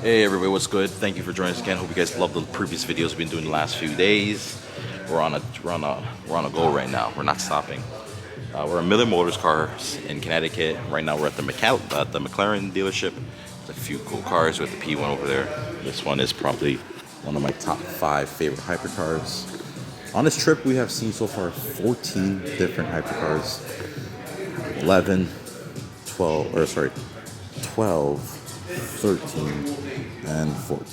Hey everybody, what's good? Thank you for joining us again. Hope you guys loved the previous videos we've been doing the last few days. We're on a go right now. We're not stopping. We're at MillerMotorCars in Connecticut. Right now we're at the McLaren dealership. There's a few cool cars with the P1 over there. This one is probably one of my top 5 favorite hypercars. On this trip we have seen so far 14 different hypercars. 12, 13, and 14.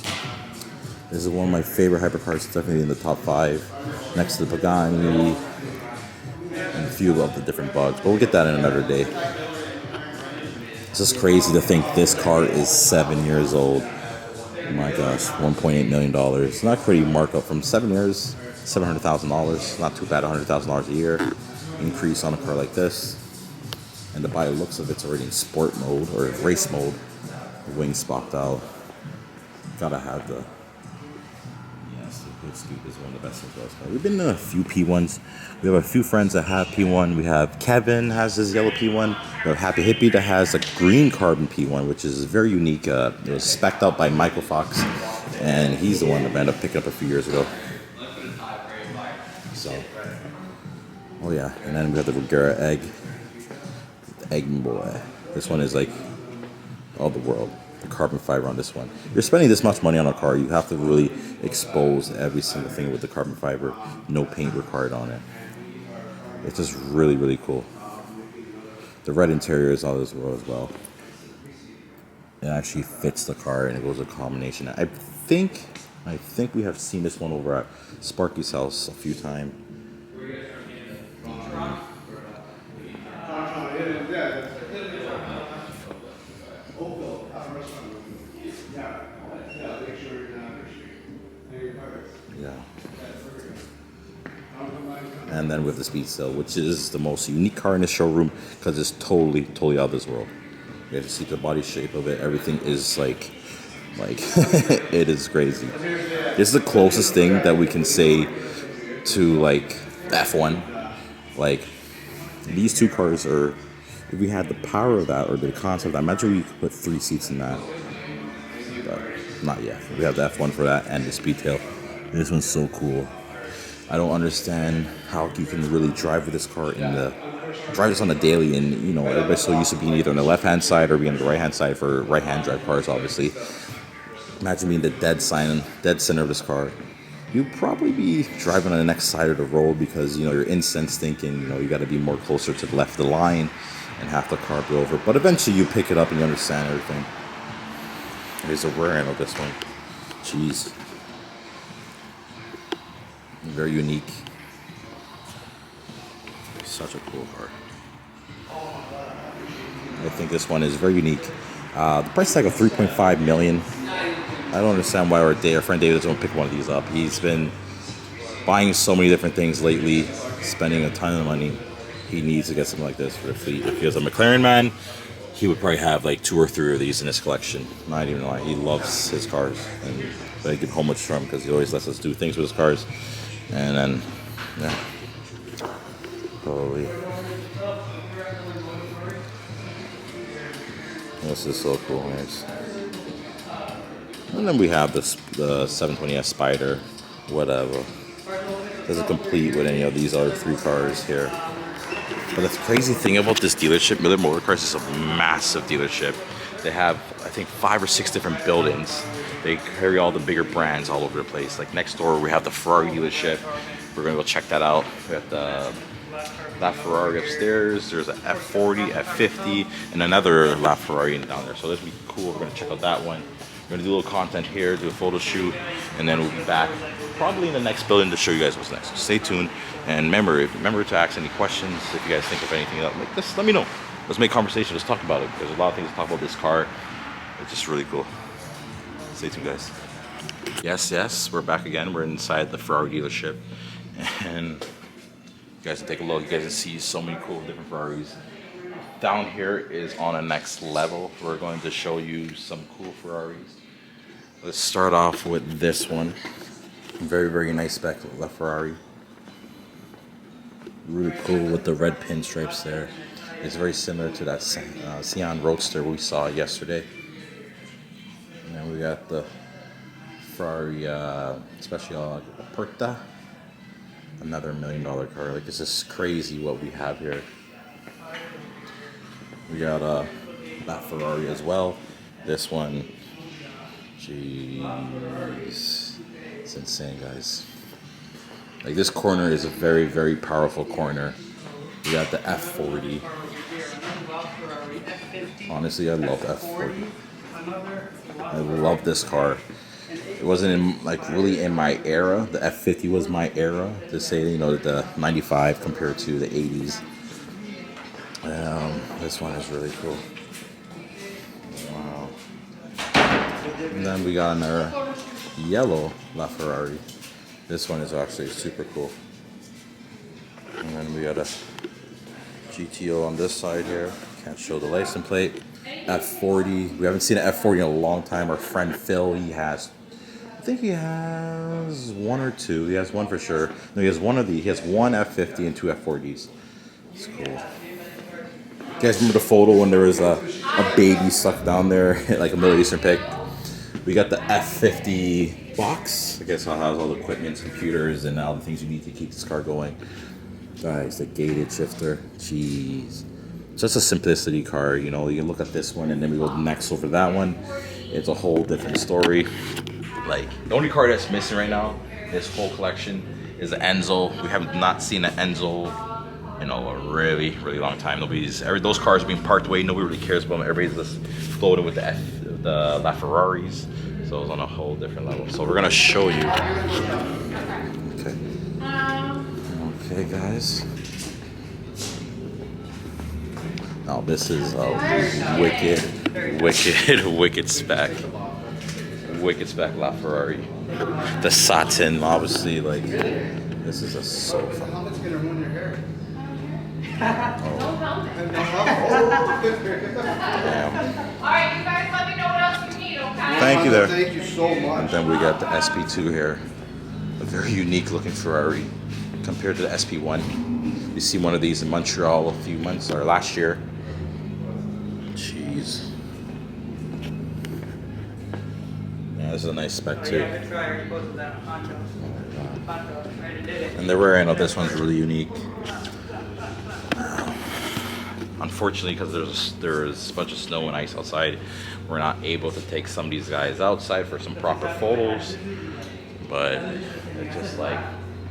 This is one of my favorite hypercars, definitely in the top 5, next to the Pagani and a few of the different bugs, but we'll get that in another day. It's just crazy to think this car is 7 years old. Oh my gosh, $1.8 million. Not pretty markup from 7 years, $700,000. Not too bad, $100,000 a year increase on a car like this. And by the looks of it's already in sport mode or race mode. The wings popped out. Gotta have the hood scoop is one of the best things about this car. We've been in a few P1s. We have a few friends that have P1. We have Kevin has his yellow P1. We have Happy Hippie that has a green carbon P1, which is very unique. It was spec'd out by Michael Fox, and he's the one that I ended up picking up a few years ago. So, oh yeah, and then we have the Huayra egg. The egg boy. This one is like all the world. The carbon fiber on this one. You're spending this much money on a car, you have to really expose every single thing with the carbon fiber. No paint required on it. It's just really, really cool. The red interior is all this world as well. It actually fits the car and it goes a combination. I think we have seen this one over at Sparky's house a few times. Yeah. And then with the Speed Still, which is the most unique car in the showroom because it's totally out of this world. You have to see the body shape of it. Everything is like it is crazy. This is the closest thing that we can say to like F1. Like these two cars are, if we had the power of that or the concept of that, imagine we could put 3 seats in that. But not yet. We have the F1 for that and the Speedtail. This one's so cool. I don't understand how you can really drive with this car drive this on the daily, and you know everybody's so used to being either on the left hand side or being on the right hand side for right hand drive cars, obviously. Imagine being the dead center of this car. You'd probably be driving on the next side of the road because you know your instincts thinking you got to be more closer to the left of the line and have the car be over. But eventually you pick it up and you understand everything. Here's a rear end of this one. Jeez. Very unique. Such a cool car. I think this one is very unique. The price tag of $3.5 million. I don't understand why our friend David doesn't pick one of these up. He's been buying so many different things lately, spending a ton of money. He needs to get something like this for the fleet. If he was a McLaren man, he would probably have like 2 or 3 of these in his collection. Not even lying. He loves his cars, and I give homage to him because he always lets us do things with his cars. And then, yeah, probably. This is so cool, guys. And then we have the 720S Spider, whatever. Doesn't compete with any of these other 3 cars here. But the crazy thing about this dealership, MillerMotorCars, is a massive dealership. They have, I think, 5 or 6 different buildings. They carry all the bigger brands all over the place. Like next door, we have the Ferrari dealership. We're gonna go check that out. We have that Ferrari upstairs. There's an F40, F50, and another LaFerrari down there. So this will be cool. We're gonna check out that one. We're gonna do a little content here, do a photo shoot, and then we'll be back probably in the next building to show you guys what's next. So stay tuned, and remember to ask any questions if you guys think of anything else. Like this, let me know. Let's make conversation. Let's talk about it. There's a lot of things to talk about this car. It's just really cool. Stay tuned, guys. Yes, we're back again. We're inside the Ferrari dealership, and you guys can take a look. You guys can see so many cool different Ferraris. Down here is on a next level. We're going to show you some cool Ferraris. Let's start off with this one. Very, very nice spec LaFerrari. Really cool with the red pinstripes there. It's very similar to that Cyan Roadster we saw yesterday. And then we got the Ferrari Special Aperta. Another $1 million car. Like, it's just crazy what we have here. We got that Ferrari as well. This one, jeez, it's insane, guys. Like, this corner is a very, very powerful corner. We got the F40. Honestly, I love F40. I love this car. It wasn't in, like, really in my era. The F50 was my era, to say, you know, the 95 compared to the 80s. This one is really cool. Wow. And then we got another yellow LaFerrari. This one is actually super cool. And then we got a GTO on this side here. Can't show the license plate. F40. We haven't seen an F40 in a long time. Our friend Phil, he has, I think he has one or two. He has one for sure. No, he has one of these. He has one F50 and two F40s. It's cool. You guys remember the photo when there was a baby stuck down there, like a Middle Eastern pig? We got the F50 box. I guess it has all the equipment, computers, and all the things you need to keep this car going. Guys, the gated shifter. Jeez. Just a simplicity car, you know. You can look at this one and then we go next over that one. It's a whole different story. Like, the only car that's missing right now, this whole collection, is the Enzo. We have not seen an Enzo in a really, really long time. Those cars are being parked away. Nobody really cares about them. Everybody's just floating with the LaFerraris. So it's on a whole different level. So we're gonna show you. Okay. Okay, guys. Now this is a wicked spec. Wicked spec LaFerrari. The satin, obviously, like, this is a so fun. How much gonna ruin your hair? Alright, you guys let me know what else you need, okay? Thank you there. Thank you so much. And then we got the SP2 here. A very unique looking Ferrari compared to the SP1. We see one of these in Montreal a few months, or last year. Jeez. Yeah, this is a nice spec too. And the rear end of this one's really unique. Unfortunately, because there's a bunch of snow and ice outside, we're not able to take some of these guys outside for some proper photos. But it's just like,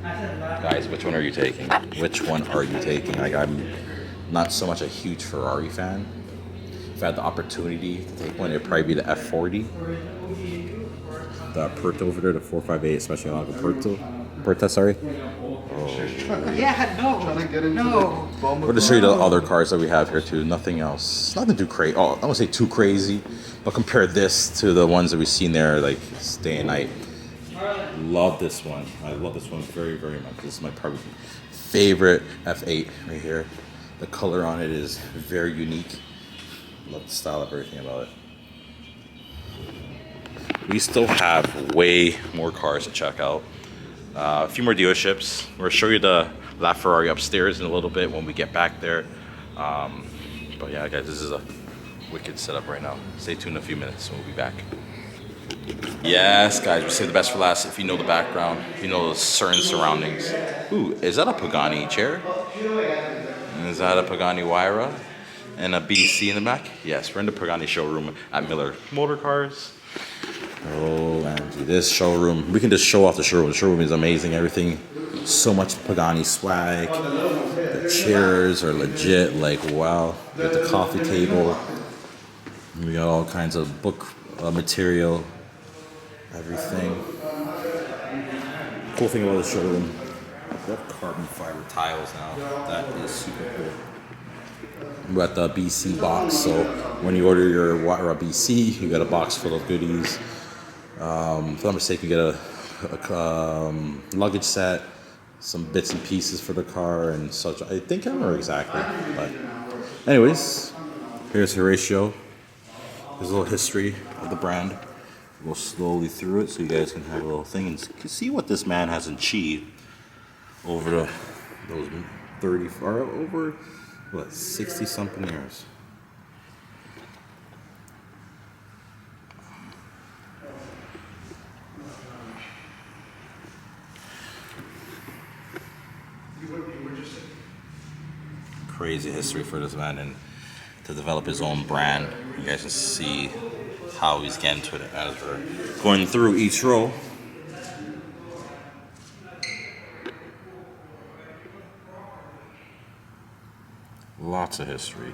guys, which one are you taking? Which one are you taking? Like, I'm not so much a huge Ferrari fan. If I had the opportunity to take one, it'd probably be the F40. The Aperta over there, the 458, especially on the Aperta, sorry. Yeah, no. Trying to get into No. We're going to show you the other cars that we have here too. Nothing else. Nothing too crazy. Oh, I don't want to say too crazy, but compare this to the ones that we've seen there, like day and night. Love this one. I love this one very, very much. This is my probably favorite F8 right here. The color on it is very unique. Love the style of everything about it. We still have way more cars to check out. A few more dealerships. We'll show you the LaFerrari upstairs in a little bit when we get back there. But yeah, guys, this is a wicked setup right now. Stay tuned in a few minutes, we'll be back. Yes, guys, we saved the best for last. If you know the background, if you know the certain surroundings. Ooh, is that a Pagani chair? Is that a Pagani Huayra? And a BDC in the back? Yes, we're in the Pagani showroom at MillerMotorCars. Oh, Angie, this showroom, we can just show off the showroom. The showroom is amazing. Everything, so much Pagani swag. The chairs are legit, like, wow. We got the coffee table. We got all kinds of book material, everything. Cool thing about the showroom, we have carbon fiber tiles now. That is super cool. We got the BC box, so when you order your Huayra BC, you got a box full of goodies. If I'm not mistaken, you get a luggage set, some bits and pieces for the car and such. I think I don't remember exactly, but anyways, here's Horatio. There's a little history of the brand. We'll slowly through it so you guys can have a little thing and see what this man has achieved over those 30 or over what 60 something years. Crazy history for this man, and to develop his own brand. You guys can see how he's getting to it as we're going through each row. Lots of history.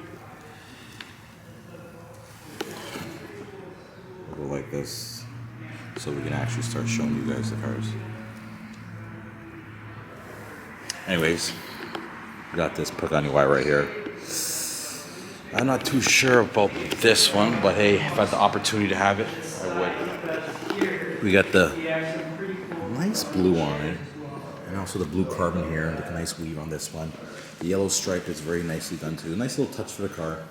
We'll go like this so we can actually start showing you guys the cars. Anyways, we got this Pagani Huayra right here. I'm not too sure about this one, but hey, if I had the opportunity to have it, I would. We got the nice blue on it, and also the blue carbon here, and the nice weave on this one. The yellow stripe is very nicely done too. Nice little touch for the car.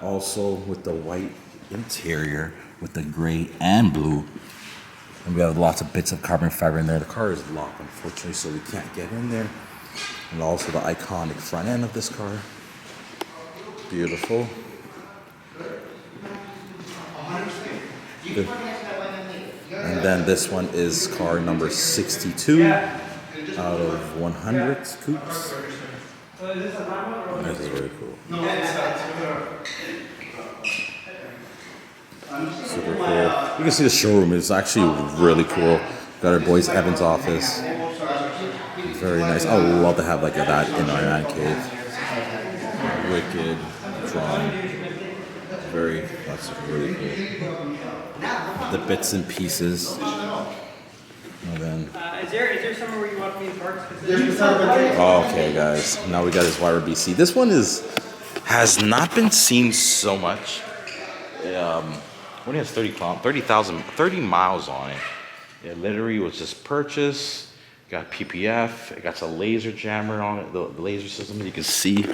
Also with the white interior, with the gray and blue. And we have lots of bits of carbon fiber in there. The car is locked, unfortunately, so we can't get in there. And also the iconic front end of this car. Beautiful. And then this one is car number 62 out of 100 coupes. This is very cool. Super cool. You can see the showroom is actually really cool. Got our boys Evan's office. Very nice. I would love to have like that in my man cave. Wicked drawing. That's really cool. The bits and pieces. And then. Is there somewhere where you want me to park? Oh, okay, guys. Now we got this Huayra BC. This one has not been seen so much. It only has 30 miles on it. It literally was just purchased. Got PPF. It got a laser jammer on it. The laser system. You can see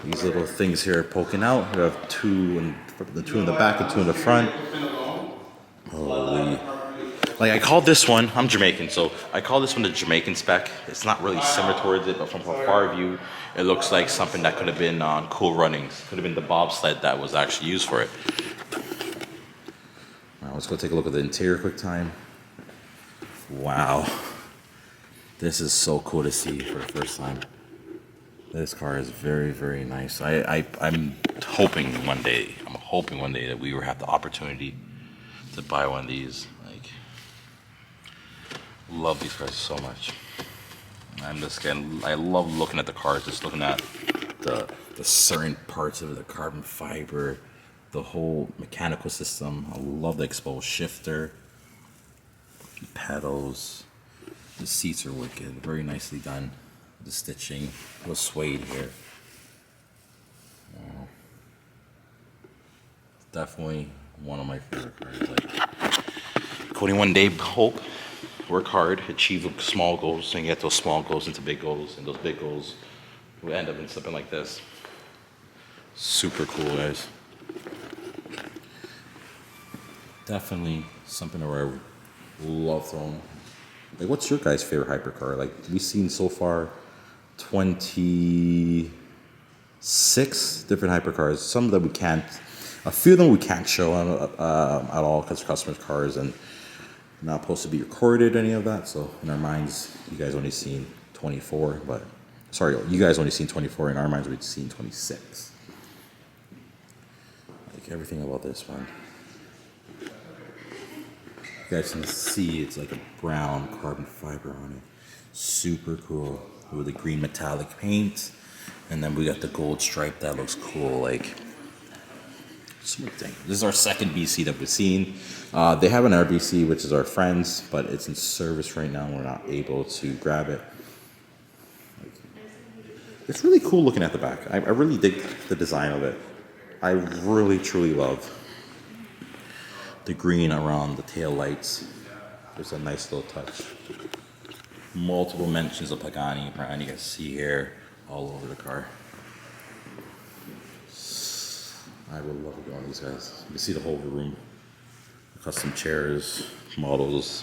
these little things here poking out. We have two in the back and two in the front. Holy. Like I call this one, I'm Jamaican, so I call this one the Jamaican spec. It's not really similar towards it, but from a far view, it looks like something that could have been on Cool Runnings. Could have been the bobsled that was actually used for it. Now let's go take a look at the interior quick time. Wow. This is so cool to see for the first time. This car is very, very nice. I'm hoping one day that we will have the opportunity to buy one of these. Like, love these cars so much. I love looking at the cars, just looking at the certain parts of it, the carbon fiber, the whole mechanical system. I love the exposed shifter, pedals. The seats are wicked, very nicely done. The stitching was suede here. Definitely one of my favorite cars. Like, 21 day hope, work hard, achieve small goals, and get those small goals into big goals, and those big goals will end up in something like this. Super cool, guys. Definitely something where I love throwing. Like, what's your guys' favorite hypercar? Like, we've seen so far 26 different hypercars. Some of them we can't, a few of them we can't show at all because they're customers' cars and not supposed to be recorded, any of that. So in our minds, you guys only seen 24, but sorry, you guys only seen 24. In our minds, we've seen 26. Like everything about this one. You guys can see it's like a brown carbon fiber on it. Super cool with the green metallic paint. And then we got the gold stripe that looks cool. Like, smooth thing. This is our second BC that we've seen. They have an RBC, which is our friends, but it's in service right now. We're not able to grab it. It's really cool looking at the back. I really dig the design of it. I really, truly love the green around the tail lights. There's a nice little touch. Multiple mentions of Pagani brand you can see here all over the car. I would love to go on these guys. You can see the whole room. Custom chairs, models,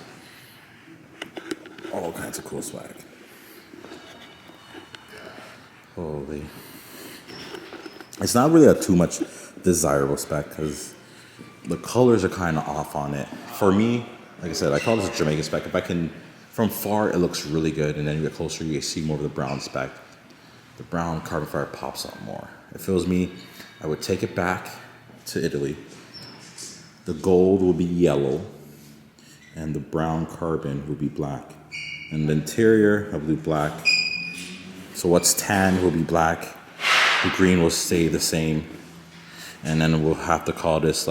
all kinds of cool swag. Holy. It's not really a too much desirable spec because the colors are kind of off on it. For me, like I said, I call this a Jamaican spec. If I can From far, it looks really good, and then you get closer, you see more of the brown speck. The brown carbon fiber pops out more. It feels me, I would take it back to Italy. The gold will be yellow, and the brown carbon will be black. And the interior will be black. So what's tan will be black. The green will stay the same. And then we'll have to call this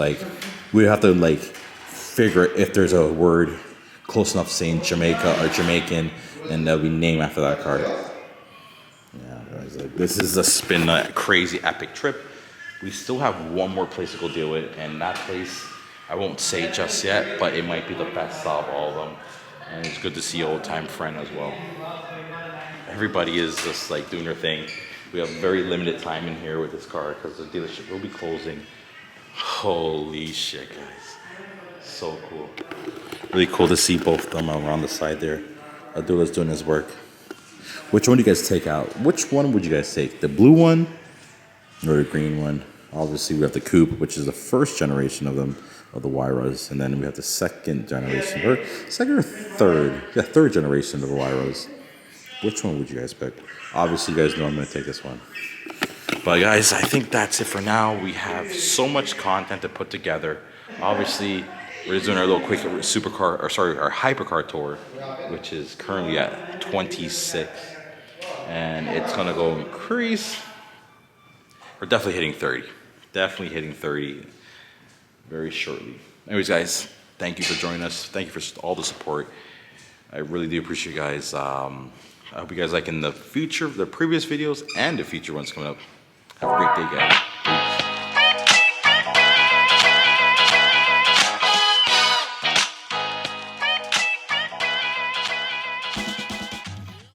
we have to figure if there's a word close enough saying Jamaica or Jamaican, and that'll be named after that car. Yeah, guys, this has been a crazy epic trip. We still have one more place to go deal with, and that place I won't say just yet, but it might be the best out of all of them. And it's good to see an old time friend as well. Everybody is just doing their thing. We have very limited time in here with this car because the dealership will be closing. Holy shit, guys. So cool. Really cool to see both of them around the side there. Abdullah's doing his work. Which one do you guys take out? Which one would you guys take? The blue one or the green one? Obviously, we have the coupe, which is the first generation of them, of the Huayras. And then we have the second generation, or second or third? Yeah, third generation of the Huayras. Which one would you guys pick? Obviously, you guys know I'm going to take this one. But guys, I think that's it for now. We have so much content to put together. Obviously, we're just doing our little quick our hypercar tour, which is currently at 26. And it's going to go increase. We're definitely hitting 30. Definitely hitting 30 very shortly. Anyways, guys, thank you for joining us. Thank you for all the support. I really do appreciate you guys. I hope you guys like in the future, the previous videos and the future ones coming up. Have a great day, guys.